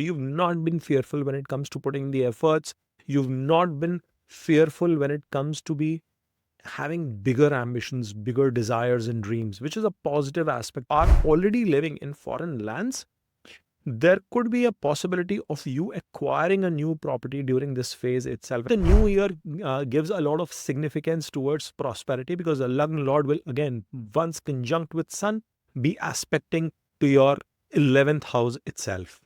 You've not been fearful when it comes to putting the efforts. You've not been fearful when it comes to be having bigger ambitions, bigger desires and dreams, which is a positive aspect. Are already living in foreign lands, there could be a possibility of you acquiring a new property during this phase itself. The new year gives a lot of significance towards prosperity because the Lagna Lord will again, once conjunct with Sun, be aspecting to your 11th house itself.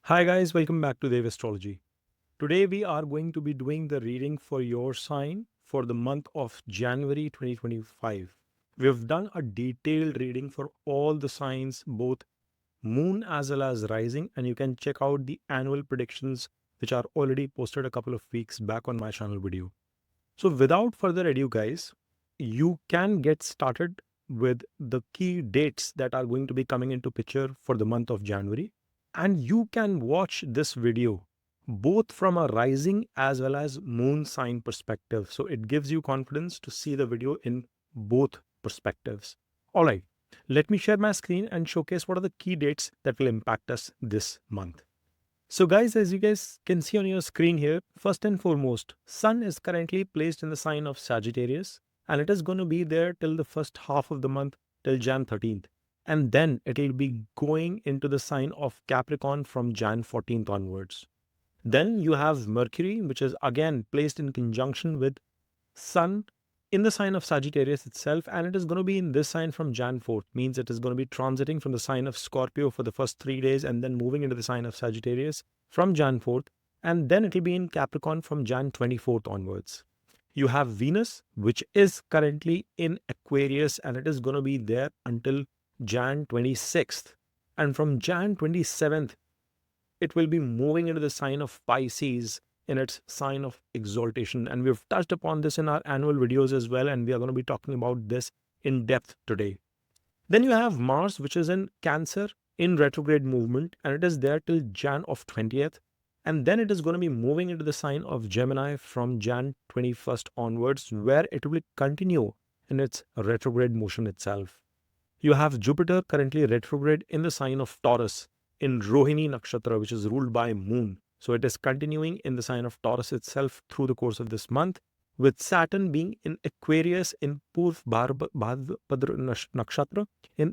Hi guys, welcome back to Dev Astrology. Today we are going to be doing the reading for your sign for the month of January 2025. We have done a detailed reading for all the signs, both moon as well as rising, and you can check out the annual predictions which are already posted a couple of weeks back on my channel video. So without further ado guys, you can get started with the key dates that are going to be coming into picture for the month of January. And you can watch this video both from a rising as well as moon sign perspective. So it gives you confidence to see the video in both perspectives. All right, let me share my screen and showcase what are the key dates that will impact us this month. So guys, as you guys can see on your screen here, first and foremost, Sun is currently placed in the sign of Sagittarius, and it is going to be there till the first half of the month, till Jan 13th. And then it will be going into the sign of Capricorn from Jan 14th onwards. Then you have Mercury, which is again placed in conjunction with Sun in the sign of Sagittarius itself, and it is going to be in this sign from Jan 4th, means it is going to be transiting from the sign of Scorpio for the first 3 days and then moving into the sign of Sagittarius from Jan 4th, and then it will be in Capricorn from Jan 24th onwards. You have Venus, which is currently in Aquarius, and it is going to be there until Jan 26th, and from Jan 27th it will be moving into the sign of Pisces in its sign of exaltation, and we've touched upon this in our annual videos as well, and we are going to be talking about this in depth today. Then you have Mars, which is in Cancer in retrograde movement, and it is there till Jan of 20th, and then it is going to be moving into the sign of Gemini from Jan 21st onwards, where it will continue in its retrograde motion itself. You have Jupiter currently retrograde in the sign of Taurus in Rohini Nakshatra, which is ruled by Moon. So it is continuing in the sign of Taurus itself through the course of this month, with Saturn being in Aquarius in Purv Bhadrapada Nakshatra,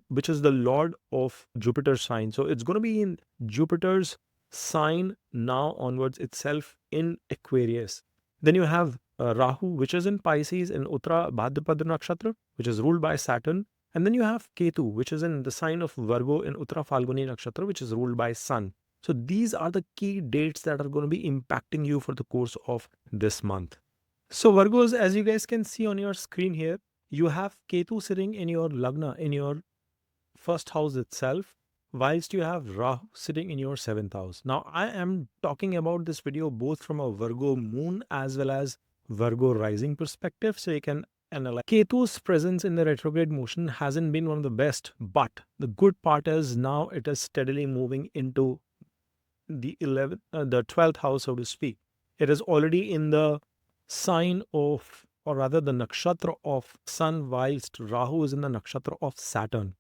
which is the Lord of Jupiter's sign. So it's going to be in Jupiter's sign now onwards itself in Aquarius. Then you have Rahu, which is in Pisces in Uttara Bhadrapada Nakshatra, which is ruled by Saturn. And then you have Ketu, which is in the sign of Virgo in Uttara Phalguni Nakshatra, which is ruled by Sun. So these are the key dates that are going to be impacting you for the course of this month. So Virgos, as you guys can see on your screen here, you have Ketu sitting in your Lagna, in your first house itself, whilst you have Rahu sitting in your 7th house. Now, I am talking about this video both from a Virgo moon as well as Virgo rising perspective, so you can analyze. Ketu's presence in the retrograde motion hasn't been one of the best, but the good part is now it is steadily moving into the 12th house, so to speak. It is already in the sign of, or rather the nakshatra of Sun, whilst Rahu is in the nakshatra of Saturn.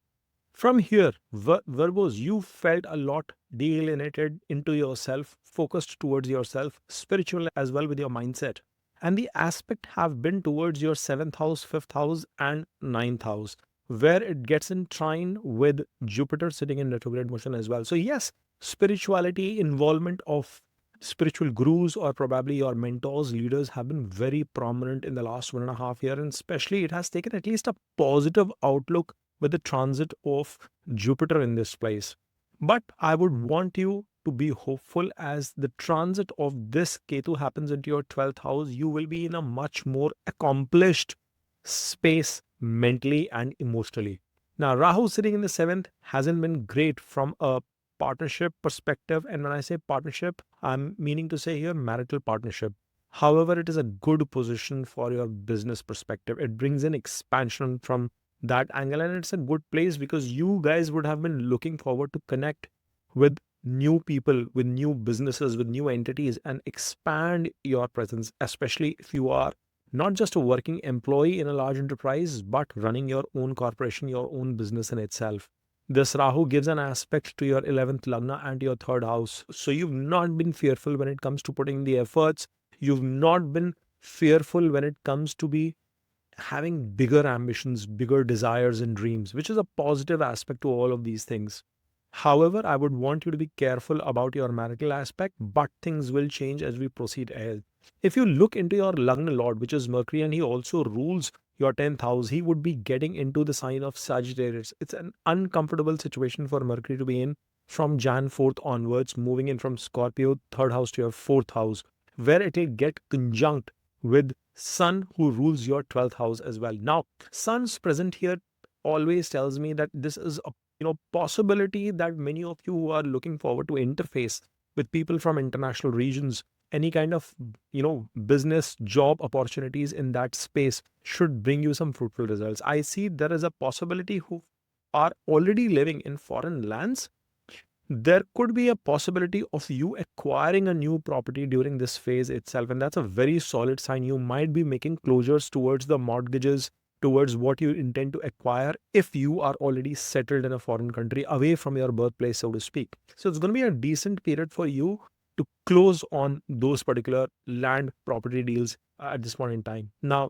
From here, Virgos, you felt a lot delineated into yourself, focused towards yourself, spiritual as well with your mindset. And the aspect have been towards your 7th house, 5th house and 9th house, where it gets in trine with Jupiter sitting in retrograde motion as well. So yes, spirituality, involvement of spiritual gurus or probably your mentors, leaders have been very prominent in the last 1.5 years, and especially it has taken at least a positive outlook with the transit of Jupiter in this place. But I would want you to be hopeful. As the transit of this Ketu happens into your 12th house, you will be in a much more accomplished space mentally and emotionally. Now, Rahu sitting in the 7th hasn't been great from a partnership perspective. And when I say partnership, I'm meaning to say here marital partnership. However, it is a good position for your business perspective. It brings in expansion from that angle, and it's a good place because you guys would have been looking forward to connect with new people, with new businesses, with new entities, and expand your presence, especially if you are not just a working employee in a large enterprise, but running your own corporation, your own business in itself. This Rahu gives an aspect to your 11th Lagna and your third house. So you've not been fearful when it comes to putting the efforts. You've not been fearful when it comes to be having bigger ambitions, bigger desires and dreams, which is a positive aspect to all of these things. However, I would want you to be careful about your marital aspect, but things will change as we proceed ahead. If you look into your Lagna Lord, which is Mercury, and he also rules your 10th house, he would be getting into the sign of Sagittarius. It's an uncomfortable situation for Mercury to be in from Jan 4th onwards, moving in from Scorpio, 3rd house to your 4th house, where it will get conjunct with Sun, who rules your 12th house as well. Now, Sun's present here always tells me that this is a possibility that many of you who are looking forward to interface with people from international regions, any kind of business job opportunities in that space should bring you some fruitful results. I see there is a possibility who are already living in foreign lands. There could be a possibility of you acquiring a new property during this phase itself, and that's a very solid sign. You might be making closures towards the mortgages, towards what you intend to acquire if you are already settled in a foreign country away from your birthplace, so to speak. So it's going to be a decent period for you to close on those particular land property deals at this point in time. Now,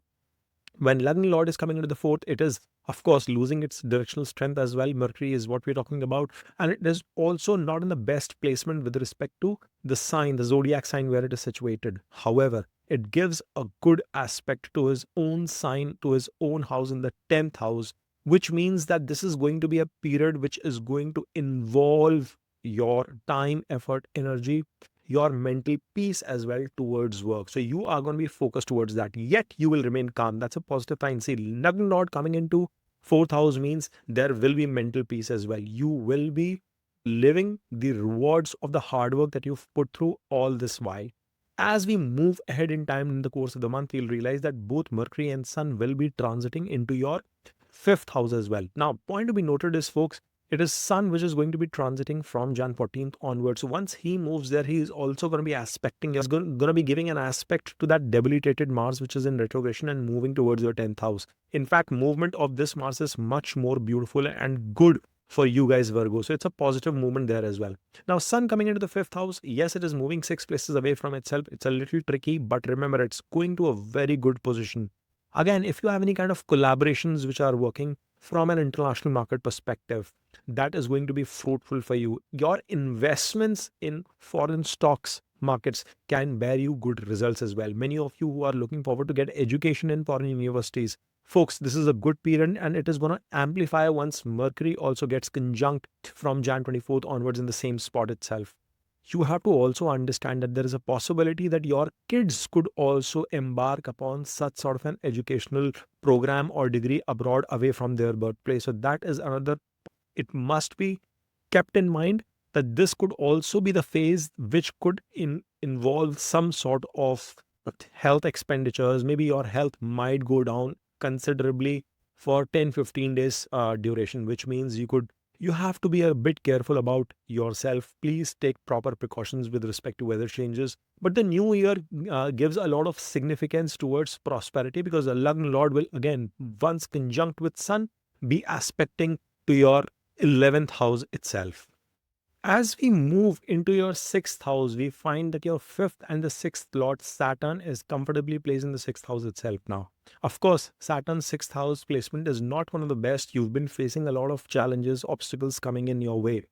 when Lagna Lord is coming into the 4th, it is, of course, losing its directional strength as well. Mercury is what we're talking about. And it is also not in the best placement with respect to the sign, the zodiac sign where it is situated. However, it gives a good aspect to his own sign, to his own house in the 10th house, which means that this is going to be a period which is going to involve your time, effort, energy, your mental peace as well towards work. So you are going to be focused towards that, yet you will remain calm. That's a positive sign. See, Lagna Lord coming into 4th house means there will be mental peace as well. You will be living the rewards of the hard work that you've put through all this while. As we move ahead in time in the course of the month, you'll realize that both Mercury and Sun will be transiting into your 5th house as well. Now, point to be noted is, folks, it is Sun which is going to be transiting from Jan 14th onwards. So once he moves there, he is also going to be aspecting, he's going to be giving an aspect to that debilitated Mars which is in retrogression and moving towards your 10th house. In fact, movement of this Mars is much more beautiful and good for you guys, Virgo. So it's a positive movement there as well. Now, Sun coming into the 5th house, yes, it is moving 6 places away from itself. It's a little tricky, but remember, it's going to a very good position. Again, if you have any kind of collaborations which are working from an international market perspective, that is going to be fruitful for you. Your investments in foreign stocks markets can bear you good results as well. Many of you who are looking forward to get education in foreign universities, folks, this is a good period and it is going to amplify once Mercury also gets conjunct from Jan 24th onwards in the same spot itself. You have to also understand that there is a possibility that your kids could also embark upon such sort of an educational program or degree abroad away from their birthplace. So that is another, it must be kept in mind that this could also be the phase which could involve some sort of health expenditures. Maybe your health might go down considerably for 10-15 days duration, which means you have to be a bit careful about yourself. Please take proper precautions with respect to weather changes. But the new year gives a lot of significance towards prosperity because the Lagna Lord will again, once conjunct with Sun, be aspecting to your 11th house itself. As we move into your 6th house, we find that your 5th and the 6th Lord Saturn is comfortably placed in the 6th house itself now. Of course, Saturn's 6th house placement is not one of the best. You've been facing a lot of challenges, obstacles coming in your way.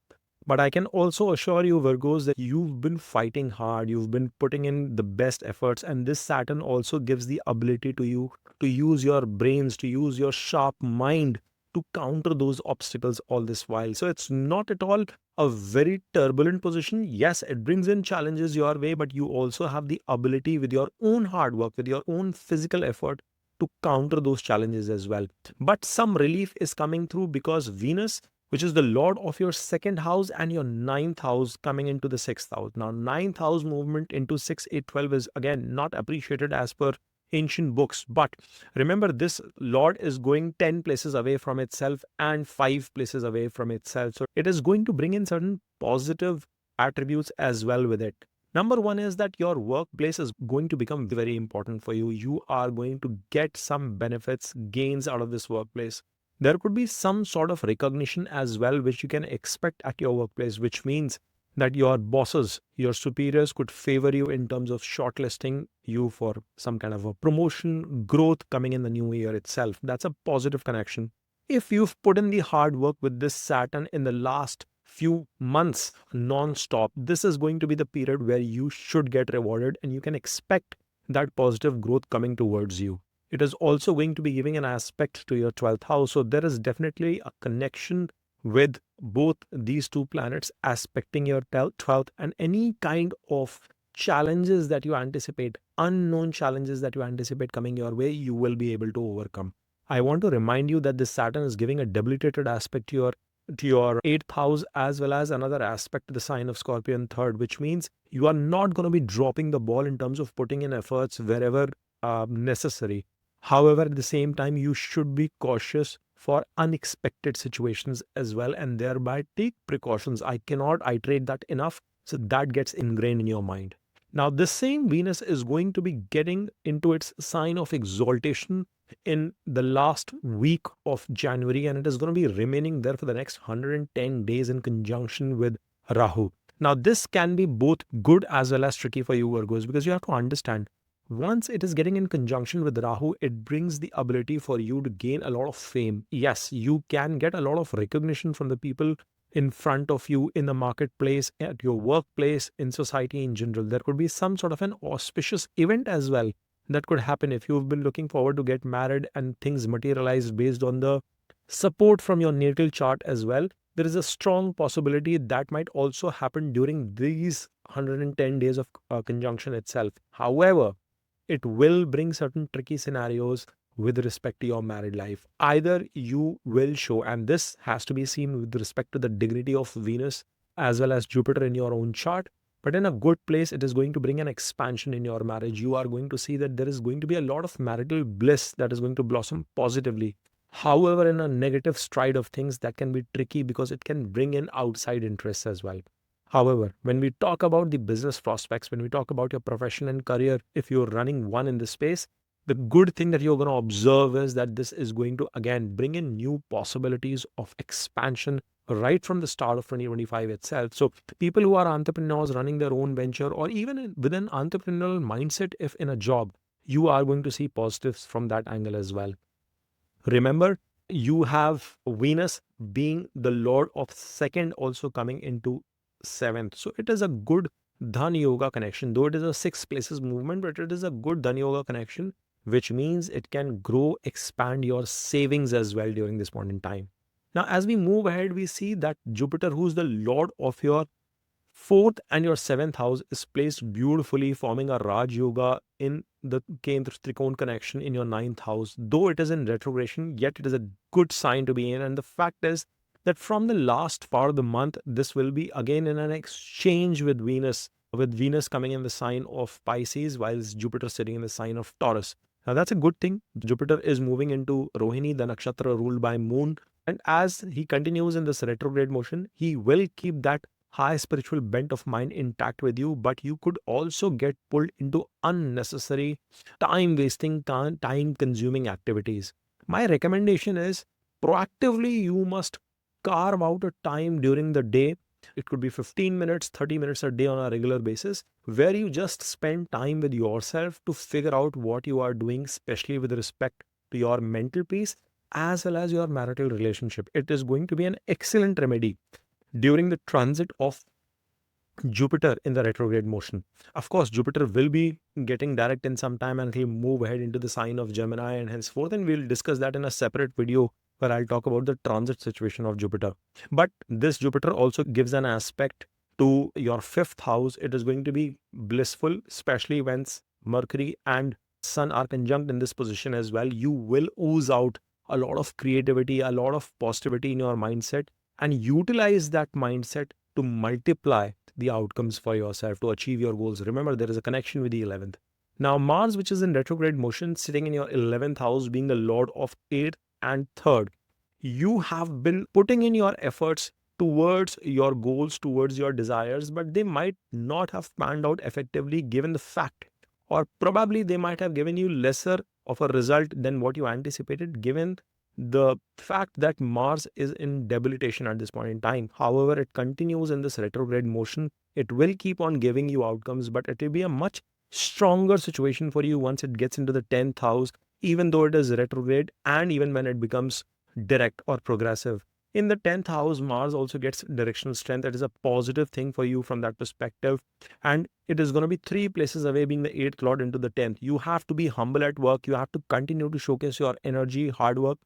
But I can also assure you, Virgos, that you've been fighting hard. You've been putting in the best efforts. And this Saturn also gives the ability to you to use your brains, to use your sharp mind to counter those obstacles all this while. So it's not at all a very turbulent position. Yes, it brings in challenges your way, but you also have the ability with your own hard work, with your own physical effort to counter those challenges as well. But some relief is coming through because Venus which is the Lord of your second house and your ninth house coming into the sixth house. Now, ninth house movement into 6, 8, 12 is again not appreciated as per ancient books. But remember, this Lord is going 10 places away from itself and 5 places away from itself. So it is going to bring in certain positive attributes as well with it. Number one is that your workplace is going to become very important for you. You are going to get some benefits, gains out of this workplace. There could be some sort of recognition as well, which you can expect at your workplace, which means that your bosses, your superiors could favor you in terms of shortlisting you for some kind of a promotion, growth coming in the new year itself. That's a positive connection. If you've put in the hard work with this Saturn in the last few months non-stop, this is going to be the period where you should get rewarded and you can expect that positive growth coming towards you. It is also going to be giving an aspect to your 12th house. So there is definitely a connection with both these two planets aspecting your 12th, and any kind of challenges that you anticipate, unknown challenges that you anticipate coming your way, you will be able to overcome. I want to remind you that this Saturn is giving a debilitated aspect to your 8th house, as well as another aspect to the sign of Scorpio in third, which means you are not going to be dropping the ball in terms of putting in efforts wherever necessary. However, at the same time, you should be cautious for unexpected situations as well, and thereby take precautions. I cannot iterate that enough, so that gets ingrained in your mind. Now, this same Venus is going to be getting into its sign of exaltation in the last week of January, and it is going to be remaining there for the next 110 days in conjunction with Rahu. Now, this can be both good as well as tricky for you, Virgos, because you have to understand, once it is getting in conjunction with Rahu, it brings the ability for you to gain a lot of fame. Yes, you can get a lot of recognition from the people in front of you in the marketplace, at your workplace, in society in general. There could be some sort of an auspicious event as well that could happen if you've been looking forward to get married and things materialize based on the support from your natal chart as well. There is a strong possibility that might also happen during these 110 days of conjunction itself. However, it will bring certain tricky scenarios with respect to your married life. Either you will show, and this has to be seen with respect to the dignity of Venus as well as Jupiter in your own chart, but in a good place, it is going to bring an expansion in your marriage. You are going to see that there is going to be a lot of marital bliss that is going to blossom positively. However, in a negative stride of things, that can be tricky because it can bring in outside interests as well. However, when we talk about the business prospects, when we talk about your profession and career, if you're running one in this space, the good thing that you're going to observe is that this is going to again bring in new possibilities of expansion right from the start of 2025 itself. So people who are entrepreneurs running their own venture, or even with an entrepreneurial mindset, if in a job, you are going to see positives from that angle as well. Remember, you have Venus being the Lord of second also coming into seventh. So it is a good Dhan Yoga connection, though it is a 6 places movement, but it is a good Dhan Yoga connection, which means it can grow, expand your savings as well during this point in time. Now, as we move ahead, we see that Jupiter, who's the Lord of your 4th and your 7th house, is placed beautifully, forming a Raj Yoga in the Kendra Trikon connection in your 9th house. Though it is in retrogression, yet it is a good sign to be in. And the fact is that from the last part of the month, this will be again in an exchange with Venus coming in the sign of Pisces, whilst Jupiter sitting in the sign of Taurus. Now that's a good thing. Jupiter is moving into Rohini, the nakshatra ruled by Moon. And as he continues in this retrograde motion, he will keep that high spiritual bent of mind intact with you, but you could also get pulled into unnecessary time-wasting, time-consuming activities. My recommendation is proactively you must carve out a time during the day. It could be 15 minutes, 30 minutes a day on a regular basis, where you just spend time with yourself to figure out what you are doing, especially with respect to your mental peace as well as your marital relationship. It is going to be an excellent remedy during the transit of Jupiter in the retrograde motion. Of course, Jupiter will be getting direct in some time and he'll move ahead into the sign of Gemini and henceforth, and we'll discuss that in a separate video where I'll talk about the transit situation of Jupiter. But this Jupiter also gives an aspect to your 5th house. It is going to be blissful, especially when Mercury and Sun are conjunct in this position as well. You will ooze out a lot of creativity, a lot of positivity in your mindset, and utilize that mindset to multiply the outcomes for yourself to achieve your goals. Remember, there is a connection with the 11th. Now, Mars, which is in retrograde motion, sitting in your 11th house, being the lord of 8th and 3rd, you have been putting in your efforts towards your goals, towards your desires, but they might not have panned out effectively given the fact, or probably they might have given you lesser of a result than what you anticipated, given the fact that Mars is in debilitation at this point in time. However, it continues in this retrograde motion. It will keep on giving you outcomes, but it will be a much stronger situation for you once it gets into the 10th house, even though it is retrograde and even when it becomes direct or progressive. In the 10th house, Mars also gets directional strength. That is a positive thing for you from that perspective. And it is going to be 3 places away, being the 8th lord into the 10th. You have to be humble at work. You have to continue to showcase your energy, hard work,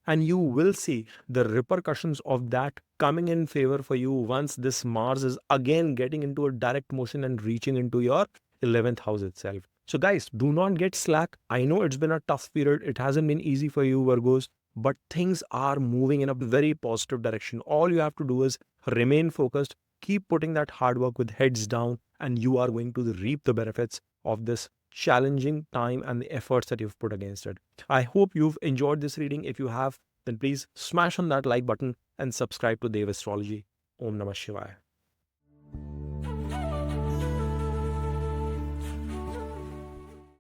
and you will see the repercussions of that coming in favor for you once this Mars is again getting into a direct motion and reaching into your 11th house itself. So guys, do not get slack. I know it's been a tough period. It hasn't been easy for you, Virgos, but things are moving in a very positive direction. All you have to do is remain focused, keep putting that hard work with heads down, and you are going to reap the benefits of this challenging time and the efforts that you've put against it. I hope you've enjoyed this reading. If you have, then please smash on that like button and subscribe to Dev Astrology. Om Namah Shivaya.